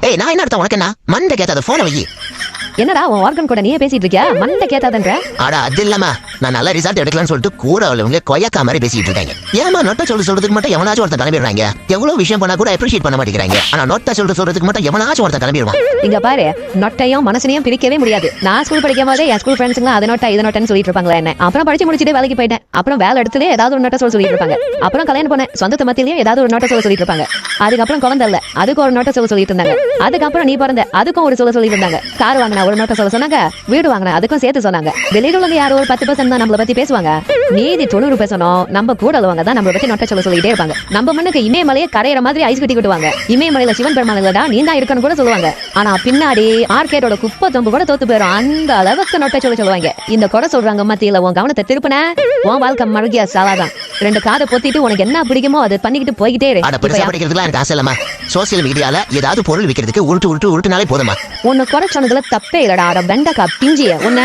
ஏய் நான் என்ன அர்த்தம் உனக்கு என்ன மண்டை கேட்டாத போன வை. என்னடா உன் ஆர்கன் கூட நீயே பேசிட்டு இருக்கியா? மண்டை கேட்டாதன்ற. ஆடா அது இல்லாம நான் நல்ல ரிசல்ட் எடுக்கலாம்னு சொல்லிட்டு கூட உள்ளவங்க கொய்யாக்கா மாதிரி பேசிட்டு இருக்காங்க. ஏமா நோட்டை சொல்றதுக்கு மட்டும் எவனாச்சும் ஒருத்தன் கிளம்பிடுறாங்க. எவ்வளவு விஷயம் பண்ணா கூட அப்ரிஷியேட் பண்ண மாட்டேங்கிறாங்க. ஆனா நோட்டை சொல்றதுக்கு மட்டும் எவனாச்சும் ஒருத்தன் கிளம்பிடுவான். இங்க பாரு, நொட்டையும் மனசனையும் பிரிக்கவே முடியாது. நான் ஸ்கூல் படிக்கும் போதே என் ஸ்கூல் ஃப்ரெண்ட்ஸ்லாம் அதை நோட்டா இதை நோட்டன்னு சொல்லிட்டு இருப்பாங்களா என்ன. அப்புறம் படிச்சு முடிச்சுட்டு வேலைக்கு போயிட்டேன். அப்புறம் வேலை இடத்துல ஏதாவது ஒரு நோட்டை சொல்லிட்டு இருப்பாங்க. அப்புறம் கல்யாணம் பண்ணேன், சொந்தத்து மத்தியிலயும் ஏதாவது ஒரு நோட்டை சொல்லிட்டு இருப்பாங்க. அதுக்கப்புறம் குழந்தை இல்ல, அதுக்கு ஒரு நோட்டை சொல்லிட்டு இருந்தாங்க. அதுக்கப்புறம் நீ பிறந்த, அதுக்கும் ஒரு சொல்லிட்டு இருந்தாங்க. கார் வாங்கினா ஒரு நோட்டை சொன்னாங்க, வீடு வாங்கினா அதுக்கும் சேர்த்து சொன்னாங்க. வெளியில உள்ளவங்க யாரோ ஒரு 10% தான் நம்மளை பத்தி பேசுவாங்க. மீதி 90% நம்ம கூட உள்ளவங்க தான் நம்மளை பத்தி நோட்டை சொல்லிட்டே இருப்பாங்க. நம்ம மண்ணுக்கு இமயமலையை கரையிற மாதிரி ஐஸ் கட்டி விட்டுவாங்க. இமயமலையில சிவன் பெருமானங்களா நீ தான் இருக்கணும் கூட சொல்லுவாங்க. ஆனா பின்னாடி ஆர்கேடோட குப்பை தொம்பு கூட தோத்து போயிடும். அந்த அளவுக்கு நோட்டை சொல்லுவாங்க. இந்த கொடை சொல்றாங்க மத்தியில உன் கவனத்தை திருப்பின உன் வாழ்க்கை மழகியா சாலாதான். 2 காதை பொத்திட்டு உனக்கு என்ன பிடிக்குமோ அதை பண்ணிக்கிட்டு போய்கிட்டே இரு. படிக்கிறதுலாம் எனக்கு ஆசை இல்லமா. சோசியல் மீடியால ஏதாவது பொருள் விற்கிறதுக்கு உருட்டுனாலே போதுமா. உன்னை குறை சொன்னதுல தப்பே இல்லடா. வெண்டக்கா பிஞ்சிய உன்ன